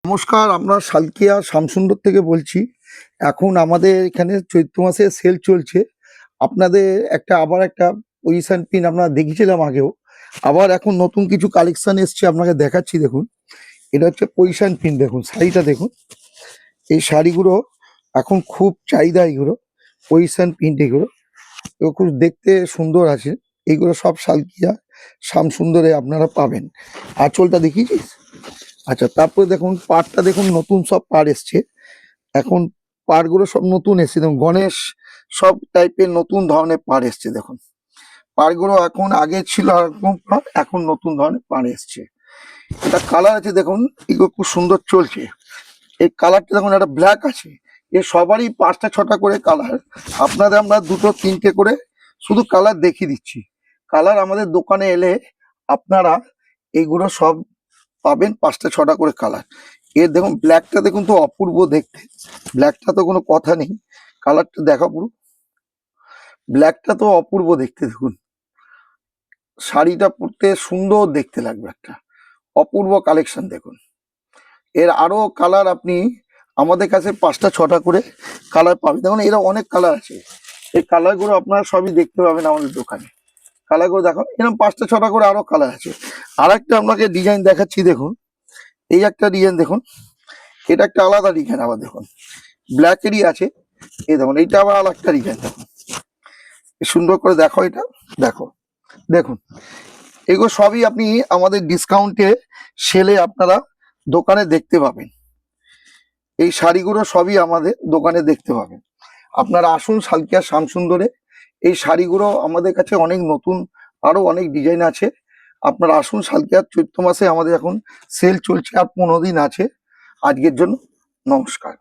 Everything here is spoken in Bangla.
নমস্কার, আমরা সালকিয়া শামসুন্দর থেকে বলছি। এখন আমাদের এখানে চৈত্র মাসে সেল চলছে। আপনাদের আবার একটা পজিশন পিন আমরা দেখিয়েছিলাম আগেও। আবার এখন নতুন কিছু কালেকশন এসছে, আপনাকে দেখাচ্ছি। দেখুন, এটা হচ্ছে পজিশন পিন। দেখুন শাড়িটা দেখুন, এই শাড়িগুলো এখন খুব চাহিদা। এইগুলো পজিশন প্রিন্ট, এগুলো খুব দেখতে সুন্দর আছে। এইগুলো সব সালকিয়া শামসুন্দরে আপনারা পাবেন। আঁচলটা দেখিয়েছিস? আচ্ছা, তারপরে দেখুন পাড়টা দেখুন, নতুন সব পাড় এসছে। এখন পাড়গুলো সব নতুন এসছে। দেখুন গণেশ সব টাইপের নতুন ধরনের পাড় এসছে। দেখুন পাড়গুলো এখন আগে ছিল এরকম পাড়, এখন নতুন ধরনের পাড় এসছে। এটা কালার আছে দেখুন, এগুলো খুব সুন্দর চলছে। এই কালারটা দেখুন, একটা ব্ল্যাক আছে। এ সবারই 5টা 6টা করে কালার। আপনাদের আমরা 2টো 3টে করে শুধু কালার দেখিয়ে দিচ্ছি। কালার আমাদের দোকানে এলে আপনারা এইগুলো সব পাবেন, 5টা 6টা করে কালার। এর দেখুন ব্ল্যাকটা দেখুন তো অপূর্ব দেখতে। ব্ল্যাকটা তো কোনো কথা নেই, কালারটা দেখা পুরো। ব্ল্যাকটা তো অপূর্ব দেখতে। দেখুন শাড়িটা পরতে সুন্দর দেখতে লাগবে, একটা অপূর্ব কালেকশন। দেখুন এর আরো কালার আপনি আমাদের কাছে 5টা 6টা করে কালার পাবেন। দেখুন এরা অনেক কালার আছে। এই কালারগুলো আপনারা সবই দেখতে পাবেন আমাদের দোকানে। কালারগুলো দেখুন, এরকম 5টা 6টা করে আরো কালার আছে। আর একটা আপনাকে ডিজাইন দেখাচ্ছি। দেখুন এই একটা ডিজাইন দেখুন, এটা একটা আলাদা ডিজাইন। আবার দেখুন ব্ল্যাকেরই আছে। এই দেখুন এইটা আবার আর একটা ডিজাইন। দেখুন সুন্দর করে দেখো, এটা দেখো। দেখুন এগুলো সবই আপনি আমাদের ডিসকাউন্টে সেলে আপনারা দোকানে দেখতে পাবেন। এই শাড়িগুলো সবই আমাদের দোকানে দেখতে পাবেন। আপনারা আসুন সালকিয়া শামসুন্দরে। এই শাড়িগুলো আমাদের কাছে অনেক নতুন, আরো অনেক ডিজাইন আছে। আপনারা আসুন সালকিয়া। চৈত্র মাসে আমাদের এখন সেল চলছে, আর 15 দিন আছে। আজকের জন্য নমস্কার।